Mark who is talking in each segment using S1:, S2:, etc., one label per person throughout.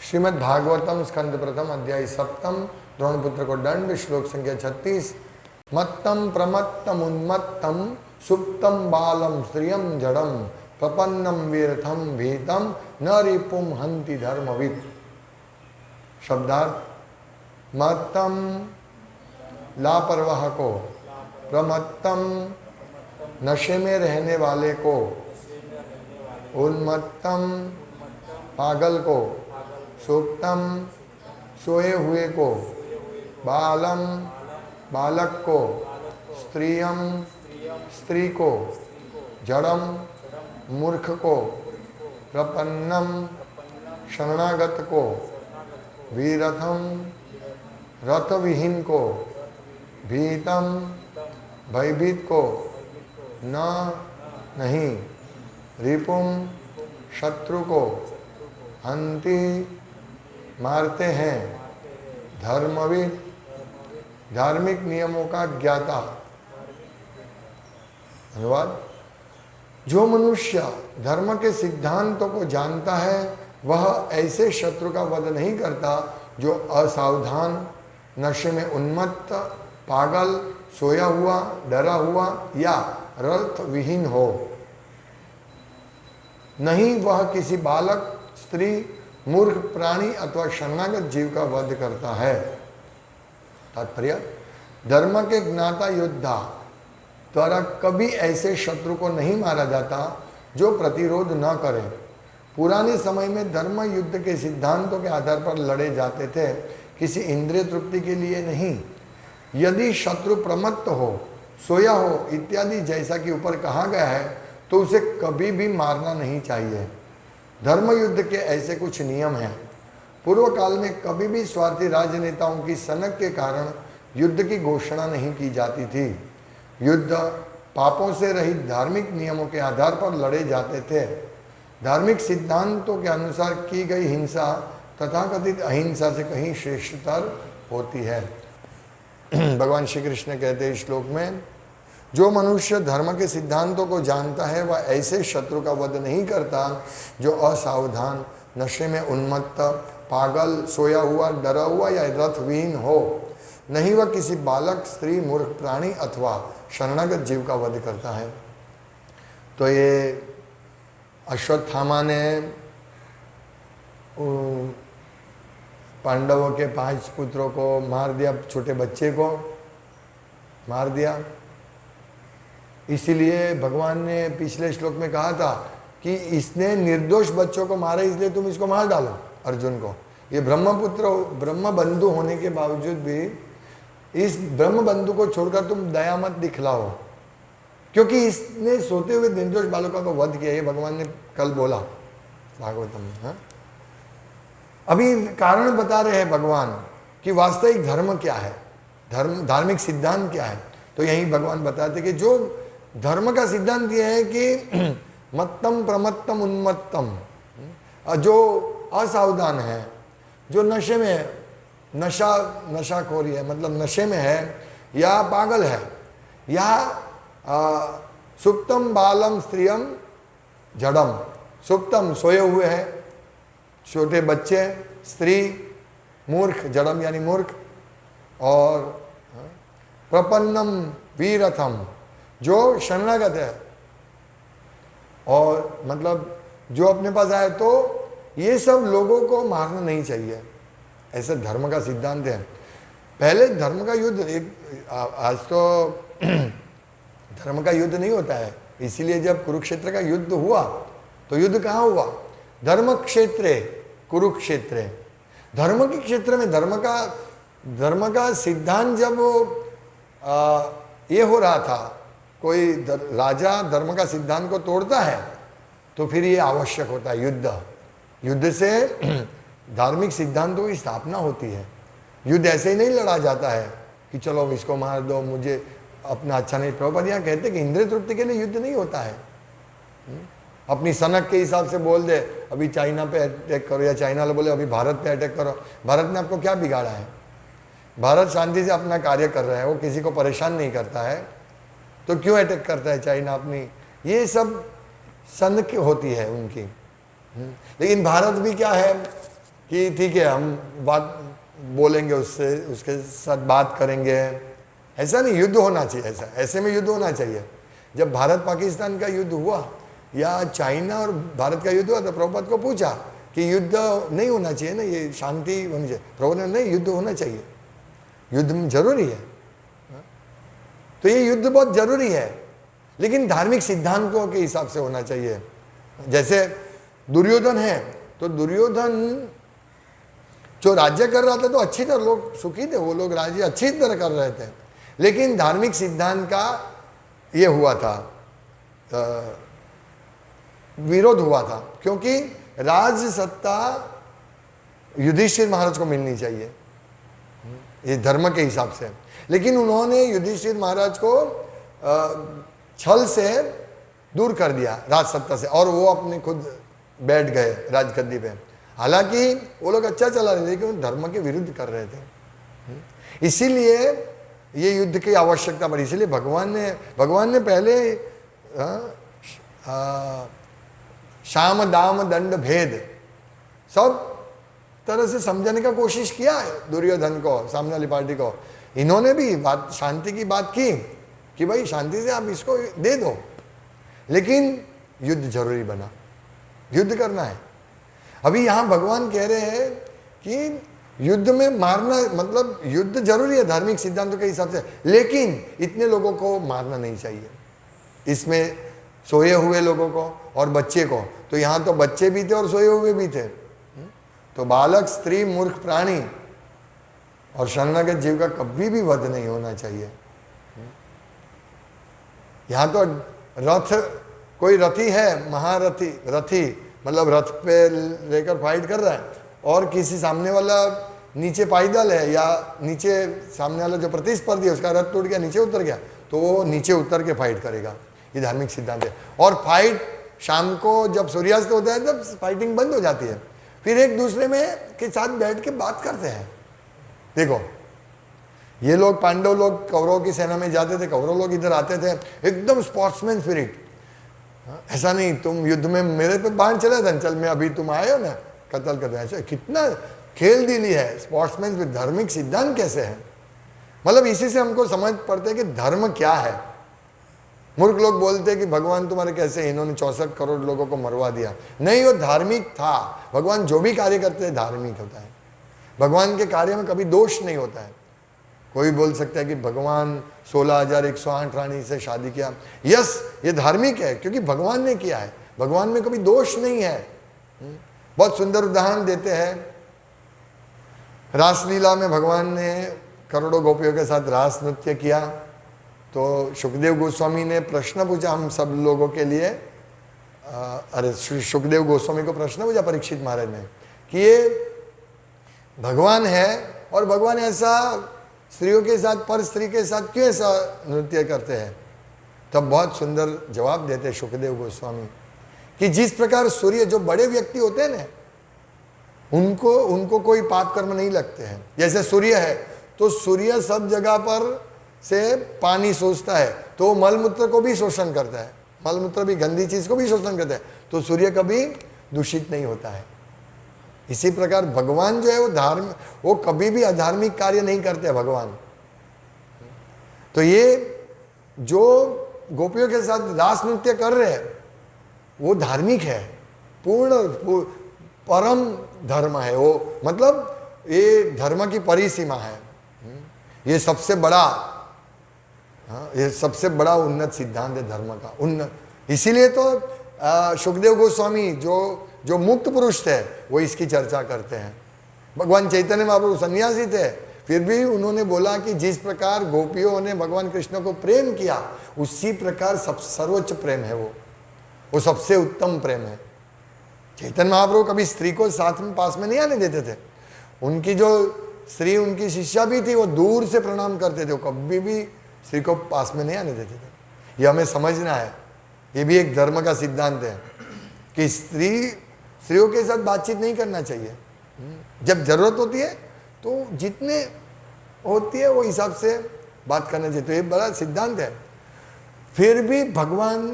S1: श्रीमद् भागवतम स्कंद प्रथम अध्याय सप्तम द्रोणपुत्र को दंड श्लोक संख्या 36। मत्तम प्रमत्तम उन्मत्तम सुप्तम बालम स्त्रियम जड़म प्रपन्नम वीरथम भीतम न रिपुम हंति धर्मविद। शब्दार्थ मत्तम लापरवाह को, प्रमत्तम नशे में रहने वाले को, उन्मत्तम पागल को, सुप्तम सोए हुए को, बालम बालक को, स्त्रियम स्त्री को, जड़म मूर्ख को, प्रपन्नम शरणागत को, वीरथम रथविहीन को, भीतम भयभीत को, न नहीं, रिपुम शत्रु को, हंति मारते हैं, धर्मविद धार्मिक नियमों का ज्ञाता। अनुवाद: जो मनुष्य धर्म के सिद्धांतों को जानता है वह ऐसे शत्रु का वध नहीं करता जो असावधान, नशे में उन्मत्त, पागल, सोया हुआ, डरा हुआ या रथ विहीन हो। नहीं वह किसी बालक, स्त्री, मूर्ख प्राणी अथवा शरणागत जीव का वध करता है। तात्पर्य: धर्म के ज्ञाता योद्धा द्वारा कभी ऐसे शत्रु को नहीं मारा जाता जो प्रतिरोध न करे। पुराने समय में धर्म युद्ध के सिद्धांतों के आधार पर लड़े जाते थे, किसी इंद्रिय तृप्ति के लिए नहीं। यदि शत्रु प्रमत्त हो, सोया हो इत्यादि जैसा कि ऊपर कहा गया है तो उसे कभी भी मारना नहीं चाहिए। धर्म युद्ध के ऐसे कुछ नियम हैं। पूर्व काल में कभी भी स्वार्थी राजनेताओं की सनक के कारण युद्ध की घोषणा नहीं की जाती थी। युद्ध पापों से रहित धार्मिक नियमों के आधार पर लड़े जाते थे। धार्मिक सिद्धांतों के अनुसार की गई हिंसा तथाकथित अहिंसा से कहीं श्रेष्ठतर होती है। भगवान श्री कृष्ण कहते हैं इस श्लोक में, जो मनुष्य धर्म के सिद्धांतों को जानता है वह ऐसे शत्रु का वध नहीं करता जो असावधान, नशे में उन्मत्त, पागल, सोया हुआ, डरा हुआ या रथविहीन हो। नहीं वह किसी बालक, स्त्री, मूर्ख प्राणी अथवा शरणागत जीव का वध करता है। तो ये अश्वत्थामा ने पांडवों के 5 पुत्रों को मार दिया, छोटे बच्चे को मार दिया। इसीलिए भगवान ने पिछले श्लोक में कहा था कि इसने निर्दोष बच्चों को मारा, इसलिए तुम इसको मार डालो, अर्जुन को। ये ब्रह्मपुत्र, ब्रह्म बंधु होने के बावजूद भी इस ब्रह्म बंधु को छोड़कर तुम दया मत दिखलाओ, क्योंकि इसने सोते हुए निर्दोष बालकों को वध किया। ये भगवान ने कल बोला भागवतम में। हाँ? अभी कारण बता रहे हैं भगवान कि वास्तविक धर्म क्या है, धर्म धार्मिक सिद्धांत क्या है। तो यही भगवान बताते कि जो धर्म का सिद्धांत यह है कि मत्तम प्रमत्तम उन्मत्तम, जो असावधान है, जो नशे में नशाखोरी है, मतलब नशे में है या पागल है, या सुप्तम बालम स्त्रियम जड़म, सुप्तम सोए हुए हैं, छोटे बच्चे, स्त्री, मूर्ख, जड़म यानी मूर्ख, और प्रपन्नम वीरथम जो शरणागत है, और मतलब जो अपने पास आए, तो ये सब लोगों को मारना नहीं चाहिए। ऐसा धर्म का सिद्धांत है। पहले धर्म का युद्ध आज तो धर्म का युद्ध नहीं होता है। इसीलिए जब कुरुक्षेत्र का युद्ध हुआ तो युद्ध कहाँ हुआ? धर्म क्षेत्रे कुरुक्षेत्र। धर्म के क्षेत्र में धर्म का सिद्धांत जब ये हो रहा था, कोई राजा धर्म का सिद्धांत को तोड़ता है तो फिर ये आवश्यक होता है युद्ध। युद्ध से धार्मिक सिद्धांतों की स्थापना होती है। युद्ध ऐसे ही नहीं लड़ा जाता है कि चलो इसको मार दो, मुझे अपना अच्छा नहीं। प्रभुपाद यहाँ कहते कि इंद्रिय तृप्ति के लिए युद्ध नहीं होता है। अपनी सनक के हिसाब से बोल दे अभी चाइना पे अटैक करो, या चाइना वाले बोले अभी भारत पे अटैक करो। भारत ने आपको क्या बिगाड़ा है? भारत शांति से अपना कार्य कर रहा है, वो किसी को परेशान नहीं करता है, तो क्यों अटैक करता है चाइना अपनी? ये सब सनक होती है उनकी। लेकिन भारत भी क्या है, कि ठीक है हम बात बोलेंगे उससे, उसके साथ बात करेंगे, ऐसा नहीं, युद्ध होना चाहिए, ऐसे में युद्ध होना चाहिए। जब भारत पाकिस्तान का युद्ध हुआ या चाइना और भारत का युद्ध हुआ तो प्रभुपाद को पूछा कि युद्ध नहीं होना चाहिए ना, ये शांति होनी चाहिए। प्रभु ने नहीं, युद्ध होना चाहिए, युद्ध जरूरी है। तो ये युद्ध बहुत जरूरी है, लेकिन धार्मिक सिद्धांतों के हिसाब से होना चाहिए। जैसे दुर्योधन है, तो दुर्योधन जो राज्य कर रहा था तो अच्छी तरह लोग सुखी थे, वो लोग राज्य अच्छी तरह कर रहे थे, लेकिन धार्मिक सिद्धांत का ये हुआ था, विरोध हुआ था, क्योंकि राज सत्ता युधिष्ठिर महाराज को मिलनी चाहिए ये धर्म के हिसाब से। लेकिन उन्होंने युधिष्ठिर महाराज को छल से दूर कर दिया राज सत्ता से, और वो अपने खुद बैठ गए राजगद्दी पे। हालांकि वो लोग अच्छा चला रहे थे, लेकिन धर्म के विरुद्ध कर रहे थे। इसीलिए ये युद्ध की आवश्यकता पड़ी। इसीलिए भगवान ने पहले शाम दाम दंड भेद सब तरह से समझाने का कोशिश किया है दुर्योधन को, सामने वाली पार्टी को। इन्होंने भी बात शांति की बात की कि भाई शांति से आप इसको दे दो, लेकिन युद्ध जरूरी बना, युद्ध करना है। अभी यहां भगवान कह रहे हैं कि युद्ध में मारना, मतलब युद्ध जरूरी है धार्मिक सिद्धांतों के हिसाब से, लेकिन इतने लोगों को मारना नहीं चाहिए, इसमें सोए हुए लोगों को और बच्चे को। तो यहां तो बच्चे भी थे और सोए हुए भी थे, तो बालक, स्त्री, मूर्ख प्राणी और शरणागत जीव का कभी भी वध नहीं होना चाहिए। यहां तो रथ, कोई रथी है, महारथी, रथी मतलब रथ पे लेकर फाइट कर रहा है, और किसी सामने वाला नीचे पायदल है, या नीचे सामने वाला जो प्रतिस्पर्धी है उसका रथ टूट गया, नीचे उतर गया, तो वो नीचे उतर के फाइट करेगा। ये धार्मिक सिद्धांत है। और फाइट शाम को जब सूर्यास्त होता है तब फाइटिंग बंद हो जाती है, फिर एक दूसरे में के साथ बैठ के बात करते हैं। देखो ये लोग, पांडव लोग कौरवों की सेना में जाते थे, कौरव लोग इधर आते थे, एकदम स्पोर्ट्समैन स्पिरिट। ऐसा नहीं तुम युद्ध में मेरे पे बाण चले थे, चल मैं अभी तुम आए हो ना कत्ल कर दो, ऐसा कितना खेल दिली है स्पोर्ट्समैन स्पिरिट। धार्मिक सिद्धांत कैसे है, मतलब इसी से हमको समझ पड़ते है कि धर्म क्या है। मूर्ख लोग बोलते हैं कि भगवान तुम्हारे कैसे, इन्होंने 64 करोड़ लोगों को मरवा दिया। नहीं, वो धार्मिक था। भगवान जो भी कार्य करते हैं धार्मिक होता है। भगवान के कार्य में कभी दोष नहीं होता है। कोई बोल सकता है कि भगवान 16,108 रानी से शादी किया, यस ये धार्मिक है क्योंकि भगवान ने किया है, भगवान में कभी दोष नहीं है। बहुत सुंदर उदाहरण देते हैं, रासलीला में भगवान ने करोड़ों गोपियों के साथ रास नृत्य किया, तो सुखदेव गोस्वामी ने प्रश्न पूछा हम सब लोगों के लिए, अरे सुखदेव गोस्वामी को प्रश्न पूछा परीक्षित महाराज ने कि ये भगवान है और भगवान ऐसा स्त्रियों के साथ, पर स्त्री के साथ क्यों ऐसा नृत्य करते हैं। तब बहुत सुंदर जवाब देते सुखदेव गोस्वामी कि जिस प्रकार सूर्य, जो बड़े व्यक्ति होते हैं ना, उनको कोई पाप कर्म नहीं लगते हैं। जैसे सूर्य है तो सूर्य सब जगह पर से पानी सोचता है, तो मलमूत्र को भी शोषण करता है, मलमूत्र भी गंदी चीज को भी शोषण करता है, तो सूर्य कभी दूषित नहीं होता है। इसी प्रकार भगवान जो है वो कभी भी अधार्मिक कार्य नहीं करते भगवान। तो ये जो गोपियों के साथ रास नृत्य कर रहे हैं वो धार्मिक है, पूर्ण परम धर्म है वो, मतलब ये धर्म की परिसीमा है। ये सबसे बड़ा, ये सबसे बड़ा उन्नत सिद्धांत है धर्म का, उन्नत। इसीलिए तो सुखदेव गोस्वामी जो मुक्त पुरुष थे वो इसकी चर्चा करते हैं। भगवान चैतन्य महाप्रभु सन्यासी थे, फिर भी उन्होंने बोला कि जिस प्रकार गोपियों ने भगवान कृष्ण को प्रेम किया उसी प्रकार सर्वोच्च प्रेम है वो सबसे उत्तम प्रेम है। चैतन्य महाप्रभु कभी स्त्री को साथ में पास में नहीं आने देते थे। उनकी जो स्त्री, उनकी शिष्या भी थी, वो दूर से प्रणाम करते थे, वो कभी भी स्त्री को पास में नहीं आने देते थे। ये हमें समझना है, ये भी एक धर्म का सिद्धांत है कि स्त्रियों के साथ बातचीत नहीं करना चाहिए। जब जरूरत होती है तो जितने होती है वो हिसाब से बात करना चाहिए। तो ये बड़ा सिद्धांत है। फिर भी भगवान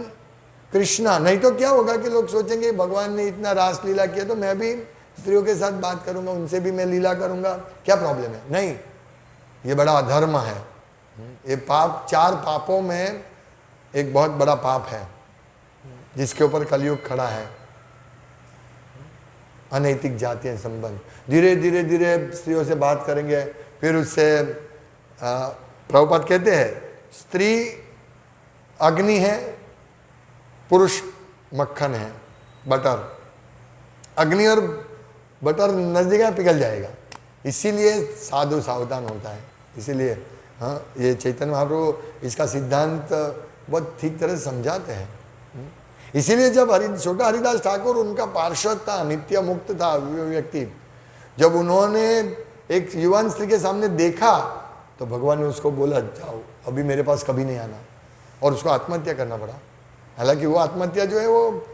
S1: कृष्णा, नहीं तो क्या होगा कि लोग सोचेंगे भगवान ने इतना रास लीला किया तो मैं भी स्त्रियों के साथ बात करूंगा, उनसे भी मैं लीला करूंगा, क्या प्रॉब्लम है? नहीं, ये बड़ा अधर्म है। ये पाप, 4 पापों में एक बहुत बड़ा पाप है जिसके ऊपर कलयुग खड़ा है, अनैतिक जातीय संबंध। धीरे धीरे धीरे स्त्रियों से बात करेंगे, फिर उससे प्रभुपाद कहते हैं स्त्री अग्नि है, पुरुष मक्खन है, बटर। अग्नि और बटर नजदीक पिघल जाएगा, इसीलिए साधु सावधान होता है। इसीलिए हाँ, ये चैतन्य महाप्रभु इसका सिद्धांत बहुत ठीक तरह से समझाते हैं। इसीलिए जब छोटा हरिदास ठाकुर, उनका पार्षद था, नित्य मुक्त था व्यक्ति, जब उन्होंने एक युवान स्त्री के सामने देखा तो भगवान ने उसको बोला जाओ, अभी मेरे पास कभी नहीं आना, और उसको आत्महत्या करना पड़ा। हालांकि वो आत्महत्या जो है वो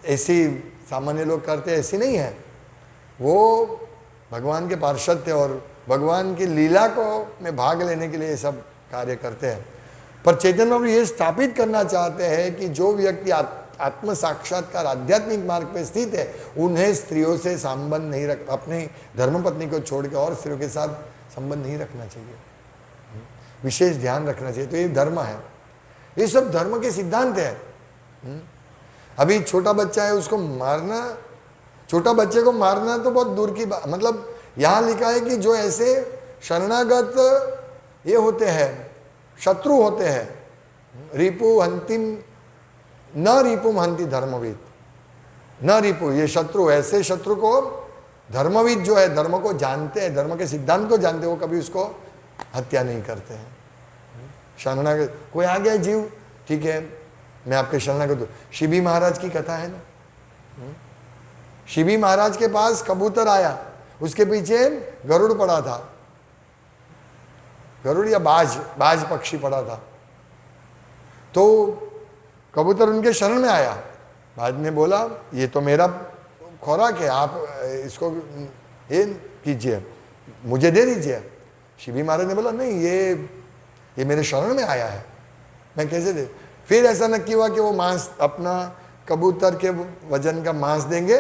S1: ऐसी सामान्य लोग करते ऐसी नहीं है, वो भगवान के पार्षद थे और भगवान की लीला को में भाग लेने के लिए ये सब कार्य करते हैं। पर चैतन्य प्रभु ये स्थापित करना चाहते हैं कि जो व्यक्ति आत्म साक्षात्कार आध्यात्मिक मार्ग पे स्थित है, उन्हें स्त्रियों से संबंध नहीं रख, अपनी धर्मपत्नी को छोड़ के और स्त्रियों के साथ संबंध नहीं रखना चाहिए, विशेष ध्यान रखना चाहिए। तो ये धर्म है, ये सब धर्म के सिद्धांत है। अभी छोटा बच्चा है, उसको मारना, छोटा बच्चे को मारना तो बहुत दूर की बात। मतलब यहाँ लिखा है कि जो ऐसे शरणागत ये होते हैं, शत्रु होते हैं, रिपु हंतिम न रिपुम हंति धर्मविद, न रिपु, ये शत्रु, ऐसे शत्रु को धर्मविद जो है, धर्म को जानते हैं, धर्म के सिद्धांत को जानते हैं, वो कभी उसको हत्या नहीं करते हैं। शरणागत कोई आ गया जीव, ठीक है मैं आपके शरणागत हूं। शिबी महाराज की कथा है ना, शिबी महाराज के पास कबूतर आया, उसके पीछे गरुड़ पड़ा था, गरुड़ या बाज पक्षी पड़ा था। तो कबूतर उनके शरण में आया, बाज ने बोला ये तो मेरा खुराक है, आप इसको ये कीजिए, मुझे दे दीजिए। शिबी महाराज ने बोला नहीं, ये मेरे शरण में आया है, मैं कैसे दे। फिर ऐसा नक्की हुआ कि वो मांस, अपना कबूतर के वजन का मांस देंगे,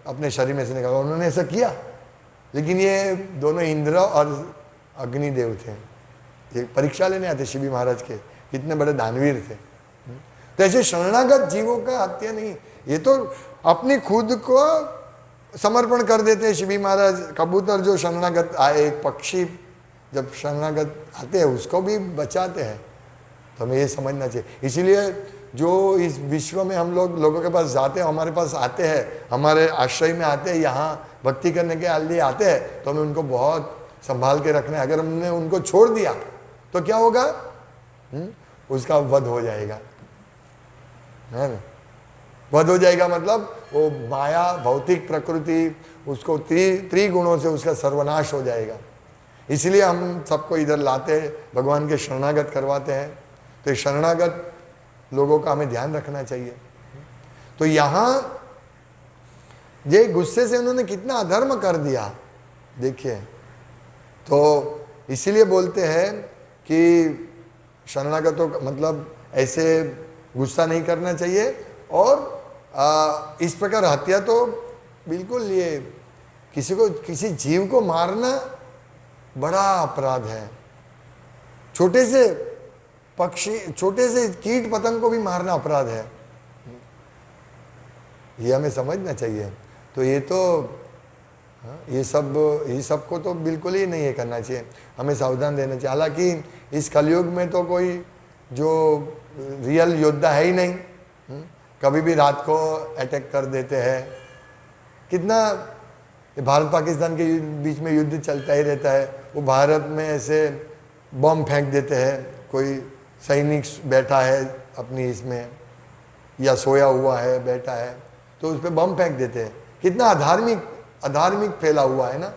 S1: अपने शरीर में से निकाला। उन्होंने ऐसा किया, लेकिन ये दोनों इंद्र और अग्निदेव थे, ये परीक्षा लेने आते शिबी महाराज के, कितने बड़े दानवीर थे। तो ऐसे शरणागत जीवों का हत्या नहीं, ये तो अपनी खुद को समर्पण कर देते हैं शिबी महाराज। कबूतर जो शरणागत आए, एक पक्षी जब शरणागत आते हैं उसको भी बचाते हैं। तो हमें ये समझना चाहिए। इसीलिए जो इस विश्व में हम लोगों के पास जाते हैं, हमारे पास आते हैं, हमारे आश्रय में आते हैं, यहाँ भक्ति करने के लिए आते हैं, तो हमें उनको बहुत संभाल के रखना है। अगर हमने उनको छोड़ दिया तो क्या होगा? उसका वध हो जाएगा, है ना। वध हो जाएगा मतलब वो माया, भौतिक प्रकृति, उसको त्रिगुणों से उसका सर्वनाश हो जाएगा। इसलिए हम सबको इधर लाते हैं, भगवान के शरणागत करवाते हैं। तो शरणागत लोगों का हमें ध्यान रखना चाहिए। तो यहाँ ये गुस्से से उन्होंने कितना अधर्म कर दिया, देखिए। तो इसीलिए बोलते हैं कि शरणागतों का मतलब ऐसे गुस्सा नहीं करना चाहिए। और इस प्रकार हत्या तो बिल्कुल, ये किसी जीव को मारना बड़ा अपराध है। छोटे से पक्षी, छोटे से कीट पतंग को भी मारना अपराध है, ये हमें समझना चाहिए। तो ये सब को तो बिल्कुल ही नहीं ये करना चाहिए, हमें सावधान रहना चाहिए। हालांकि इस कलयुग में तो कोई जो रियल योद्धा है ही नहीं, कभी भी रात को अटैक कर देते हैं। कितना भारत पाकिस्तान के बीच में युद्ध चलता ही रहता है, वो भारत में ऐसे बम फेंक देते हैं, कोई सैनिक बैठा है अपनी इसमें या सोया हुआ है बैठा है, तो उस पर बम फेंक देते हैं। कितना अधार्मिक फैला हुआ है ना,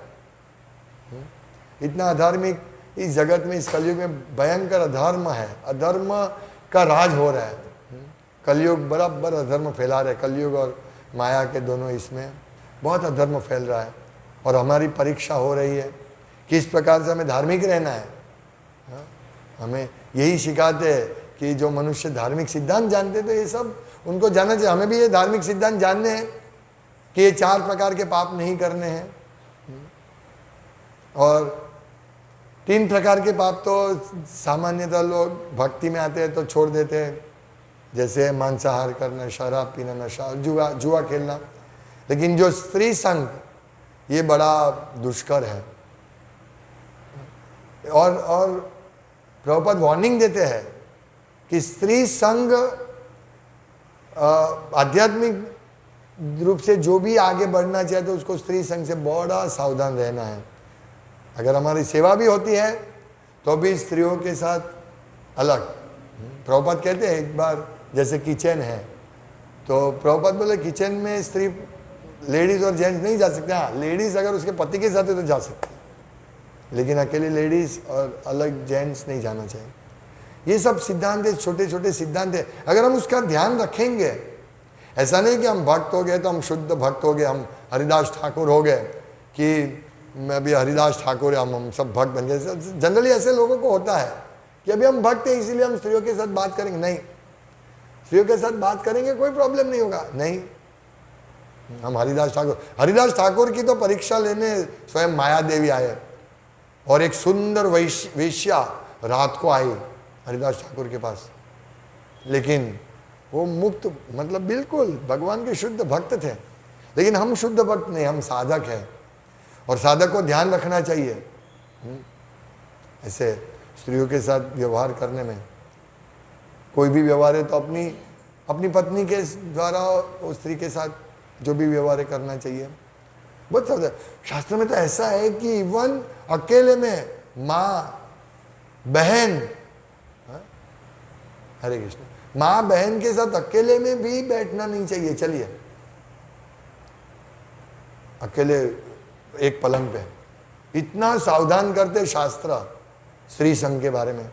S1: इतना अधार्मिक इस जगत में, इस कलयुग में भयंकर अधर्म है, अधर्म का राज हो रहा है। कलयुग बराबर अधर्म फैला रहा है, कलयुग और माया के दोनों, इसमें बहुत अधर्म फैल रहा है। और हमारी परीक्षा हो रही है किस प्रकार से हमें धार्मिक रहना है। हमें यही सिखाते हैं कि जो मनुष्य धार्मिक सिद्धांत जानते तो ये सब उनको जानना चाहिए। हमें भी ये धार्मिक सिद्धांत जानने हैं कि ये 4 प्रकार के पाप नहीं करने हैं, और 3 प्रकार के पाप तो सामान्यतः लोग भक्ति में आते हैं तो छोड़ देते हैं, जैसे मांसाहार करना, शराब पीना, नशा, जुआ खेलना। लेकिन जो स्त्री संग, ये बड़ा दुष्कर है। और प्रभुपाद वार्निंग देते हैं कि स्त्री संग आध्यात्मिक रूप से जो भी आगे बढ़ना चाहे तो उसको स्त्री संग से बड़ा सावधान रहना है। अगर हमारी सेवा भी होती है तो भी स्त्रियों के साथ अलग। प्रभुपाद कहते हैं एक बार, जैसे किचन है तो प्रभुपाद बोले किचन में स्त्री, लेडीज और जेंट्स नहीं जा सकते। हाँ, लेडीज अगर उसके पति के साथ है तो जा सकते, लेकिन अकेले लेडीज और अलग जेंट्स नहीं जाना चाहिए। ये सब सिद्धांत है, छोटे छोटे सिद्धांत है। अगर हम उसका ध्यान रखेंगे, ऐसा नहीं कि हम भक्त हो गए तो हम शुद्ध भक्त हो गए, हम हरिदास ठाकुर हो गए कि मैं भी हरिदास ठाकुर है, हम सब भक्त बन गए। जनरली ऐसे लोगों को होता है कि अभी हम भक्त हैं इसलिए हम स्त्रियों के साथ बात करेंगे। नहीं, स्त्रियों के साथ बात करेंगे कोई प्रॉब्लम नहीं होगा। नहीं, हम हरिदास ठाकुर की तो परीक्षा लेने स्वयं माया देवी आए, और एक सुंदर वेश्या रात को आई हरिदास ठाकुर के पास, लेकिन वो मुक्त, मतलब बिल्कुल भगवान के शुद्ध भक्त थे। लेकिन हम शुद्ध भक्त नहीं, हम साधक हैं, और साधक को ध्यान रखना चाहिए ऐसे स्त्रियों के साथ व्यवहार करने में। कोई भी व्यवहार है तो अपनी पत्नी के द्वारा उस स्त्री के साथ जो भी व्यवहार करना चाहिए, बहुत सावधान। शास्त्र में तो ऐसा है कि इवन अकेले में माँ बहन, हरे कृष्ण, माँ बहन के साथ अकेले में भी बैठना नहीं चाहिए। चलिए, अकेले एक पलंग पे, इतना सावधान करते शास्त्र स्त्री संघ के बारे में।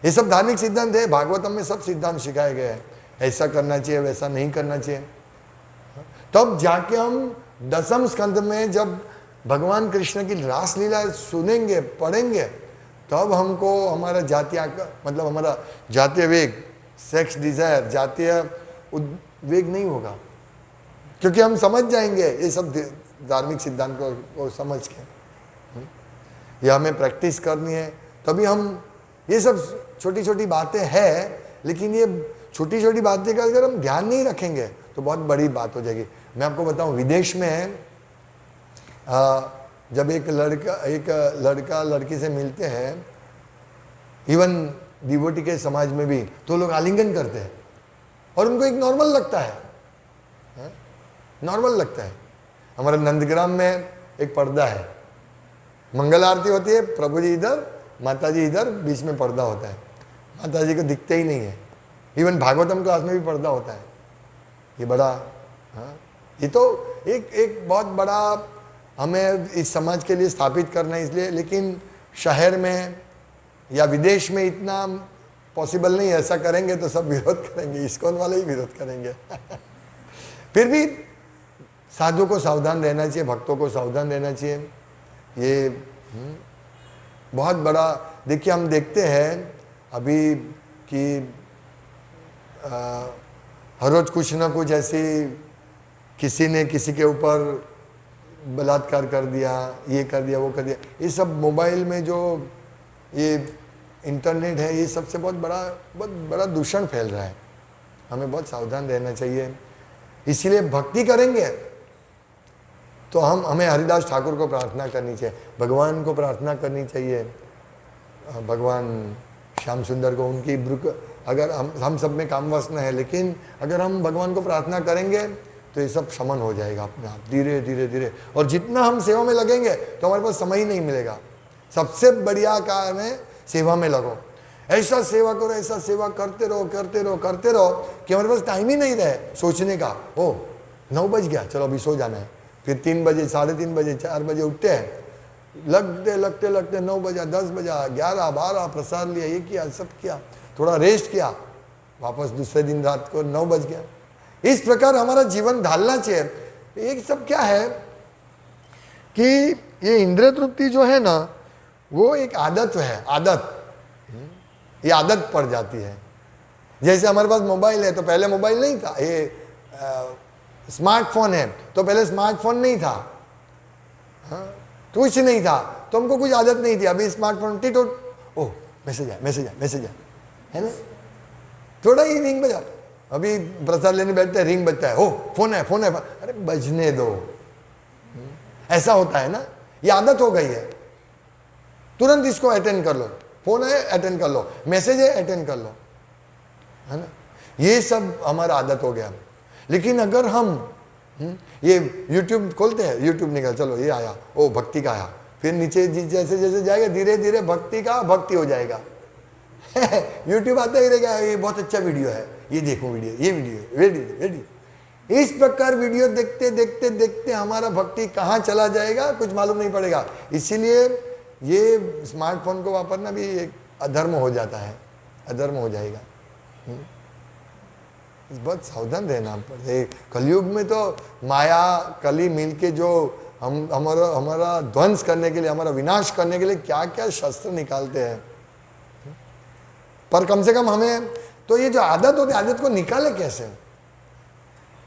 S1: ये सब धार्मिक सिद्धांत है, भागवतम में सब सिद्धांत सिखाए गए हैं, ऐसा करना चाहिए, वैसा नहीं करना चाहिए। तब जाके हम 10वें स्कंद में जब भगवान कृष्ण की रासलीला सुनेंगे, पढ़ेंगे, तब हमको हमारा जातीय, मतलब हमारा जातीय वेग, सेक्स डिजायर, जातीय उद्वेग नहीं होगा, क्योंकि हम समझ जाएंगे ये सब धार्मिक सिद्धांत को समझ के। ये हमें प्रैक्टिस करनी है, तभी हम, ये सब छोटी छोटी बातें हैं, लेकिन ये छोटी छोटी बातें का अगर हम ध्यान नहीं रखेंगे तो बहुत बड़ी बात हो जाएगी। मैं आपको बताऊं, विदेश में जब एक लड़का लड़की से मिलते हैं, इवन डिवोटी के समाज में भी, तो लोग आलिंगन करते हैं और उनको एक नॉर्मल लगता है, नॉर्मल लगता है। हमारे नंदग्राम में एक पर्दा है, मंगल आरती होती है, प्रभु जी इधर, माता जी इधर, बीच में पर्दा होता है, माता जी को दिखते ही नहीं है। इवन भागवतम क्लास में भी पर्दा होता है। ये बड़ा, हाँ, ये तो एक बहुत बड़ा हमें इस समाज के लिए स्थापित करना है इसलिए। लेकिन शहर में या विदेश में इतना पॉसिबल नहीं, ऐसा करेंगे तो सब विरोध करेंगे, इस्कॉन वाले ही विरोध करेंगे। फिर भी साधु को सावधान रहना चाहिए, भक्तों को सावधान रहना चाहिए। ये बहुत बड़ा, देखिए हम देखते हैं अभी कि हर रोज कुछ ना कुछ ऐसी, किसी ने किसी के ऊपर बलात्कार कर दिया, ये कर दिया, वो कर दिया। ये सब मोबाइल में जो ये इंटरनेट है, ये सबसे बहुत बड़ा दूषण फैल रहा है। हमें बहुत सावधान रहना चाहिए। इसीलिए भक्ति करेंगे तो हमें हरिदास ठाकुर को प्रार्थना करनी चाहिए, भगवान को प्रार्थना करनी चाहिए, भगवान श्याम सुंदर को, उनकी अगर हम सब में काम वासना है, लेकिन अगर हम भगवान को प्रार्थना करेंगे तो ये सब शमन हो जाएगा अपने आप, धीरे धीरे धीरे। और जितना हम सेवा में लगेंगे तो हमारे पास समय ही नहीं मिलेगा। सबसे बढ़िया काम है सेवा में लगो, ऐसा सेवा करो, ऐसा सेवा करते रहो कि हमारे पास टाइम ही नहीं रहे सोचने का। ओ 9 बज गया, चलो अभी सो जाना है। फिर 3 बजे, 3:30 बजे, 4 बजे उठते हैं, लगते 9 बजा, 10 बजा, 11, 12, प्रसाद लिया, ये किया, सब किया, थोड़ा रेस्ट किया, वापस दूसरे दिन रात को 9 बज गया। इस प्रकार हमारा जीवन ढालना चाहिए। एक सब क्या है कि ये इंद्रिय तृप्ति जो है ना, वो एक आदत है, ये आदत पड़ जाती है। जैसे हमारे पास मोबाइल है, तो पहले मोबाइल नहीं था, ये स्मार्टफोन है, तो पहले स्मार्टफोन नहीं था, हाँ, कुछ नहीं था, तो हमको कुछ आदत नहीं थी। अभी स्मार्टफोन टिटो, ओह मैसेज आया, मैसेज आया, मैसेज आया, है ना, थोड़ा ही रिंग बजा, अभी प्रसाद लेने बैठते हैं, रिंग बजता है, हो फोन है, फोन है, अरे बजने दो। ऐसा होता है ना, ये आदत हो गई है, तुरंत इसको अटेंड कर लो, फोन है अटेंड कर लो, मैसेज है अटेंड कर लो, है ना, ये सब हमारा आदत हो गया। लेकिन अगर हम ये YouTube खोलते हैं, YouTube निकल, चलो ये आया, ओ भक्ति का आया, फिर नीचे जैसे जैसे जाएगा धीरे धीरे भक्ति का भक्ति हो जाएगा। YouTube आता ही रहेगा, ये बहुत अच्छा वीडियो है, ये देखो वीडियो, ये वीडियो, इस प्रकार वीडियो देखते देखते देखते हमारा भक्ति कहाँ चला जाएगा कुछ मालूम नहीं पड़ेगा। इसीलिए ये स्मार्टफोन को वापरना भी एक अधर्म हो जाता है, अधर्म हो जाएगा। बहुत सावधान रहना पड़ता। कलयुग में तो माया कली मिलके जो हमारा ध्वंस करने के लिए, हमारा विनाश करने के लिए क्या क्या शस्त्र निकालते हैं, पर कम से कम हमें तो ये जो आदत होती है, आदत को निकाले कैसे?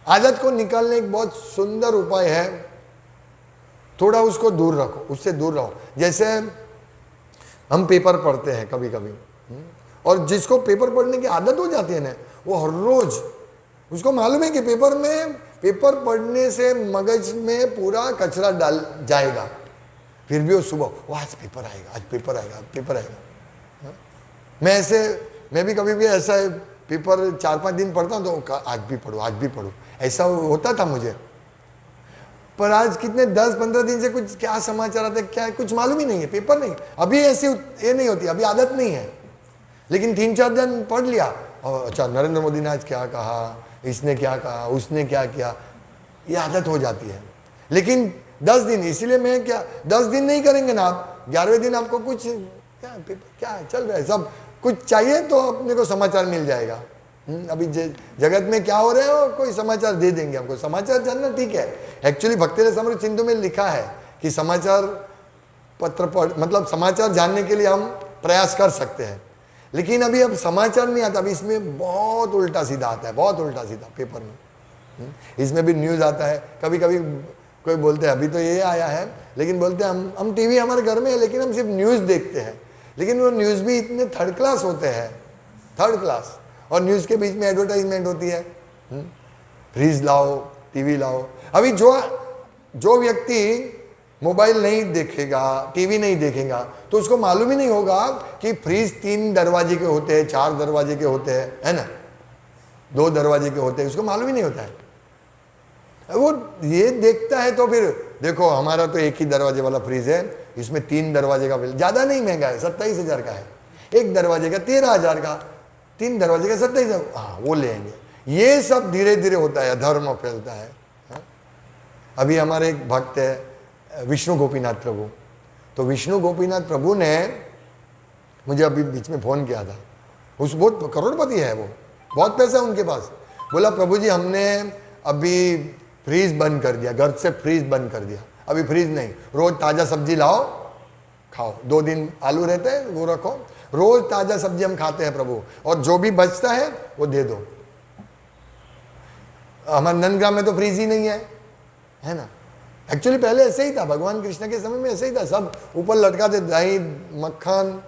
S1: आदत को निकालने एक बहुत सुंदर उपाय है, थोड़ा उसको दूर रखो, उससे दूर रहो। जैसे हम पेपर पढ़ते हैं कभी कभी, और जिसको पेपर पढ़ने की आदत हो जाती है ना, वो हर रोज, उसको मालूम है कि पेपर पढ़ने से मगज में पूरा कचरा डाल जाएगा, फिर भी वो सुबह वो आज पेपर आएगा, आज पेपर आएगा, आज पेपर आएगा। मैं भी कभी भी ऐसा है, पेपर 4-5 दिन पढ़ता हूँ तो आज भी पढ़ो, आज भी पढ़ो, ऐसा होता था मुझे। पर आज कितने 10-15 दिन से कुछ क्या समाचार आते क्या कुछ मालूम ही नहीं है, पेपर नहीं। अभी ऐसी ये नहीं होती, अभी आदत नहीं है, लेकिन 3-4 दिन पढ़ लिया और अच्छा नरेंद्र मोदी ने आज क्या कहा, इसने क्या कहा, उसने क्या किया, ये आदत हो जाती है। लेकिन 10 दिन, इसीलिए मैं क्या 10 दिन नहीं करेंगे ना आप, 11वें दिन आपको कुछ क्या चल रहा है, सब कुछ चाहिए तो अपने को समाचार मिल जाएगा। अभी जगत में क्या हो रहा है वो कोई समाचार दे देंगे हमको। समाचार जानना ठीक है, एक्चुअली भक्ति रसामृत सिंधु में लिखा है कि समाचार पत्र पढ़, मतलब समाचार जानने के लिए हम प्रयास कर सकते हैं, लेकिन अभी अब समाचार नहीं आता। अभी इसमें बहुत उल्टा सीधा आता है, बहुत उल्टा सीधा पेपर में। इसमें भी न्यूज़ आता है, कभी कभी कोई बोलते हैं अभी तो ये आया है, लेकिन बोलते हैं हम टीवी हमारे घर में है, लेकिन हम सिर्फ न्यूज़ देखते हैं। लेकिन वो न्यूज़ भी इतने थर्ड क्लास होते हैं, थर्ड क्लास, और न्यूज़ के बीच में एडवर्टाइजमेंट होती है, फ्रिज लाओ, टीवी लाओ। अभी जो व्यक्ति मोबाइल नहीं देखेगा, टीवी नहीं देखेगा, तो उसको मालूम ही नहीं होगा कि फ्रिज 3 दरवाजे के होते हैं, 4 दरवाजे के होते हैं, है ना, 2 दरवाजे के होते हैं, उसको मालूम ही नहीं होता है। वो ये देखता है तो फिर देखो हमारा तो एक ही दरवाजे वाला फ्रिज है, इसमें 3 दरवाजे का बिल, ज़्यादा नहीं महंगा है, 27,000 का है, 1 दरवाजे का 13,000 का, 3 दरवाजे का 27,000, हाँ वो लेंगे। ये सब धीरे धीरे होता है, धर्म फैलता है। अभी हमारे एक भक्त है विष्णु गोपीनाथ प्रभु, तो विष्णु गोपीनाथ प्रभु ने मुझे अभी बीच में फ़ोन किया था। उस बहुत करोड़पति है वो, बहुत पैसा है उनके पास। बोला प्रभु जी हमने अभी फ्रीज बंद कर दिया, घर से फ्रीज बंद कर दिया, अभी फ्रीज नहीं, रोज ताज़ा सब्जी लाओ खाओ, 2 दिन आलू रहते हैं वो रखो, रोज ताज़ा सब्जी हम खाते हैं प्रभु, और जो भी बचता है वो दे दो। हमारे नंदग्राम में तो फ्रीज ही नहीं है ना। एक्चुअली पहले ऐसे ही था, भगवान कृष्ण के समय में ऐसे ही था, सब ऊपर लटकाते दही मक्खन,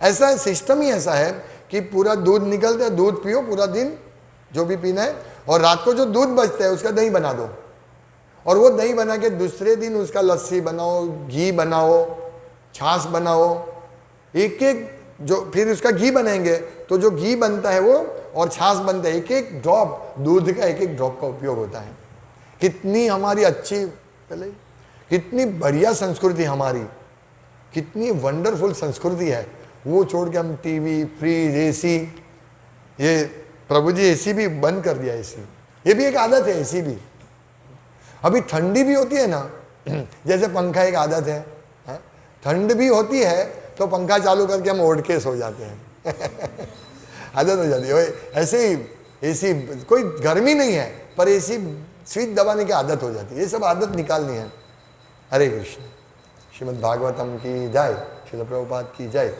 S1: ऐसा सिस्टम ही ऐसा है कि पूरा दूध निकलता है, दूध पियो पूरा दिन जो भी पीना है, और रात को जो दूध बचता है उसका दही बना दो, और वो दही बना के दूसरे दिन उसका लस्सी बनाओ, घी बनाओ, छाछ बनाओ, एक एक जो फिर उसका घी बनाएंगे तो जो घी बनता है वो और छाछ बनता है, एक एक ड्रॉप दूध का, एक एक ड्रॉप का उपयोग होता है। कितनी हमारी अच्छी, पहले कितनी बढ़िया संस्कृति हमारी, कितनी वंडरफुल संस्कृति है, वो छोड़ के हम टीवी, फ्रिज, एसी, ये प्रभु जी एसी भी बंद कर दिया। एसी ये भी एक आदत है, एसी भी। अभी ठंडी भी होती है ना, जैसे पंखा एक आदत है, ठंड भी होती है तो पंखा चालू करके हम ओढ़ के सो जाते हैं। आदत हो जाती है। ऐसे ही एसी, कोई गर्मी नहीं है पर एसी स्विच दबाने की आदत हो जाती है। ये सब आदत निकालनी है। हरे कृष्ण। श्रीमद् भागवतम की जय, श्रील प्रभुपाद की जय।